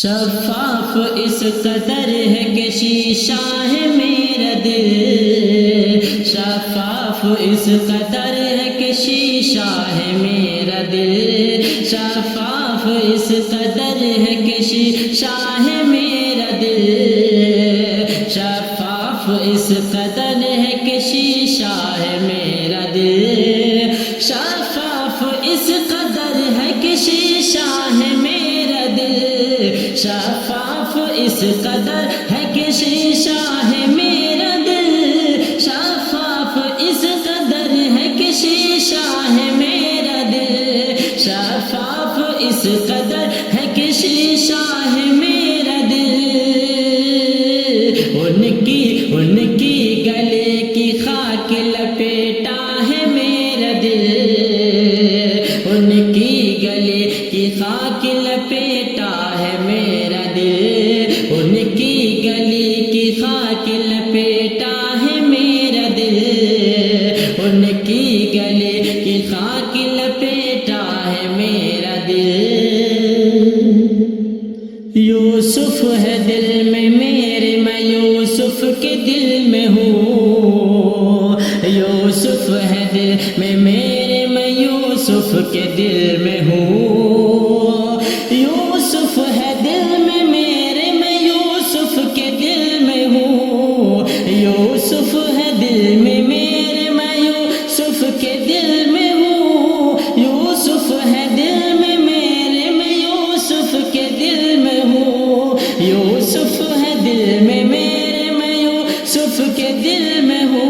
شفاف اس قدر ہے کہ شیشہ ہے میرا دل، شفاف اس قدر ہے کہ شیشہ ہے میرا دل، شفاف اس قدر ہے کہ شیشہ ہے میرا دل، شفاف اس قدر ہے کہ شیشہ ہے میرا دل، شفاف اس قدر ہے کہ شیشہ ہے میرا دل، شفاف اس قدر ہے کہ شیشہ ہے میرا دل، شفاف اس قدر ہے کہ شیشہ ہے میرا دل، شفاف اس قدر ہے کہ شیشہ ہے میرا دل، ان کی گلے کی خاک لپیٹا ہے میرا دل، ان کی گلے کی خاک لپیٹا ہے میرا دل، ان کی گلی کی خاک لپیٹا ہے میرا دل، ان کی گلے کی خاک لپیٹا ہے میرا دل، یوسف ہے دل میں میرے، میں یوسف کے دل میں ہوں، یوسف ہے دل میں میرے، میں یوسف کے دل میں ہوں، یوسف ہے دل میں میرے، میں یوسف کے دل میں ہوں، یوسف ہے دل میں میرے، میں یوسف کے دل میں ہوں، یوسف ہے دل میں میرے، میں یوسف کے دل میں ہوں، یوسف ہے دل میں میرے، میں یوسف کے دل میں ہوں،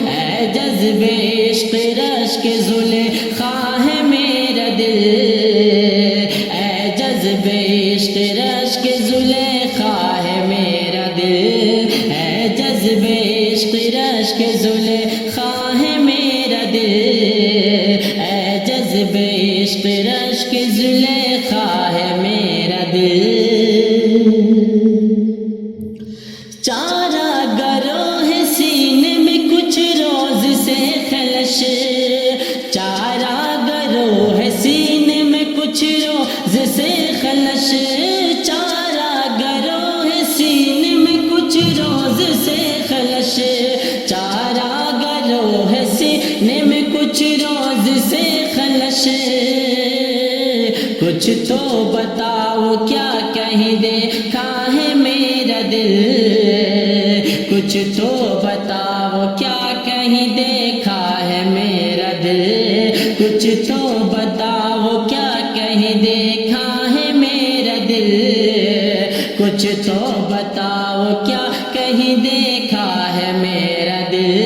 اے جذب عشق رشک زلیخا ہے میرا دل، اے جذب عشق رشک زلیخا ہے میرا دل، اے جذب عشق رشک زلیخا ہے میرا دل، اے جذب عشق رشک زلیخا ہے میرا دل، چارہ گرو ہے سینے میں کچھ روز سے خلش، چارہ گرو ہے سینے میں کچھ روز سے خلش، چارہ گرو ہے سینے میں کچھ روز سے خلش، چارہ گرو ہے سینے میں کچھ روز سے خلش، کچھ تو بتاؤ کیا کہیں دیکھا ہے میرا دل، کچھ تو بتاؤ کیا کہیں دیکھا ہے میرا دل، کچھ تو بتاؤ کیا کہیں دیکھا ہے میرا دل، کچھ تو بتاؤ کیا کہیں دیکھا ہے میرا دل،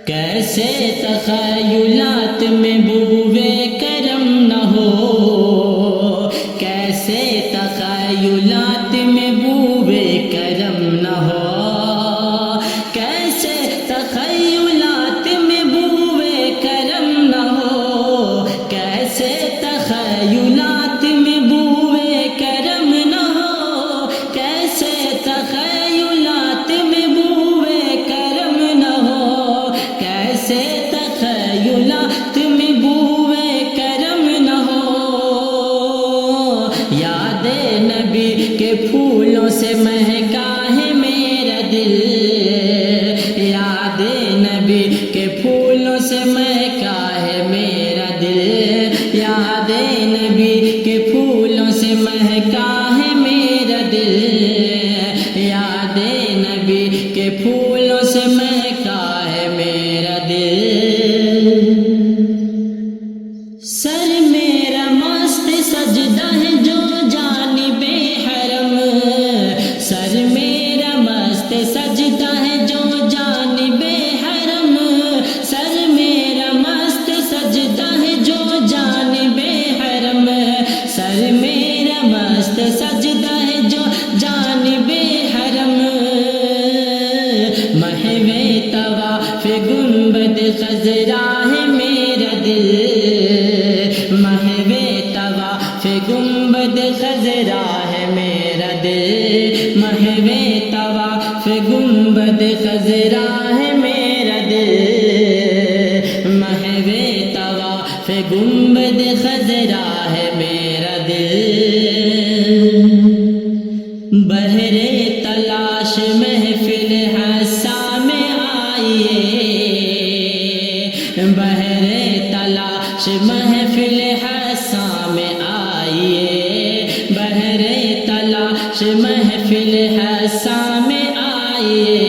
کیسے تخیلات میں بوئے کرم نہ ہو، کیسے تخیلات میں بوئے کرم نہ ہو، کیسے تخیلات میں بوئے کرم نہ ہو، کیسے تخیلات میں بوئے کرم نہ ہو، کیسے تخیلات میں بوئے کرم نہ ہو، کیسے تخیلات میں بوئے کرم نہ ہو، یاد نبی کے پھولوں سے مہکا ہے میرا دل، یاد نبی کے پھولوں سے مہکا ہے میرا دل، یاد نبی کے پھولوں سے مہکا ہے میرا دل، یاد نبی کے پھولوں سے مہکا ہے میرا دل، سر میرا مست سجدہ ہے جو جانب حرم، سر میرا مست سجدہ ہے جو جانب حرم، سر میرا مست سجدہ ہے جو جانب حرم، سر میرا مست سجدہ ہے جو جانب حرم، محو طواف گنبد خضرا ہے میرا دل، محو طواف گنبد خضرا ہے میرا دل، محو طواف گنبد خضرا ہے میرا دل، محو طواف گنبد خضرا ہے میرا دل، بہرے تلاش محفل حسا میں آئیے، بہرے تلاش محفل حسا میں آئیے، بہرے تلاش محفل حسا میں آئیے،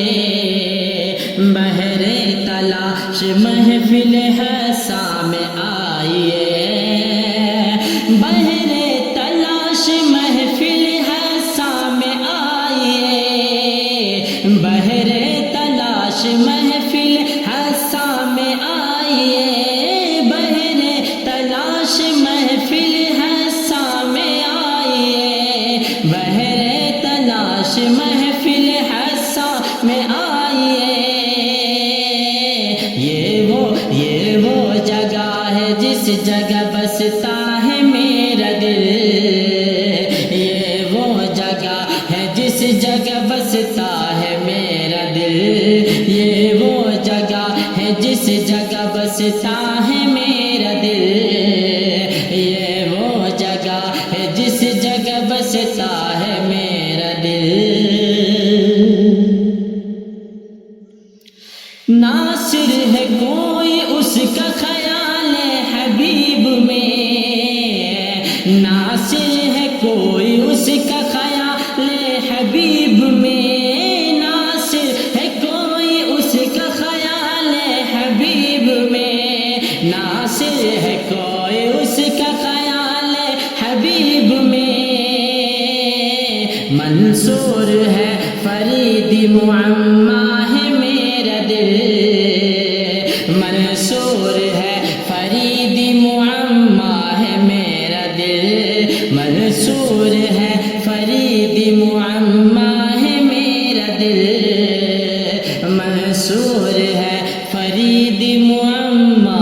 بہرے تلاش محفل حسا میں آئیے، بہرے تلاش محفل حسا میں آئیے، بہرے تلاش محفل حسا میں آئیے، بہرے تلاش محفل حسا میں آئیے، بہرے تلاش محفل حسا میں آئیے۔ یہ وہ جگہ ہے جس جگہ بستا ہے میرا دل، یہ وہ جگہ ہے جس جگہ بستا ہے میرا دل، یہ وہ جگہ ہے جس جگہ بستا ہے میرا دل، یہ وہ جگہ ہے جس جگہ بستا ہے میرا دل۔ ناصر ہے کوئی اس کا خیال حبیب میں، ناصر ہے کوئی اس کا خیال حبیب میں، ناصر ہے کوئی اس کا خیال حبیب میں، ناصر ہے کوئی اس کا خیال حبیب میں، منصور ہے فرید معما ہے میرا دل، منصور ہے فرید معما ہے میرا دل، منصور ہے فرید معما ہے میرا دل، منصور ہے فرید معما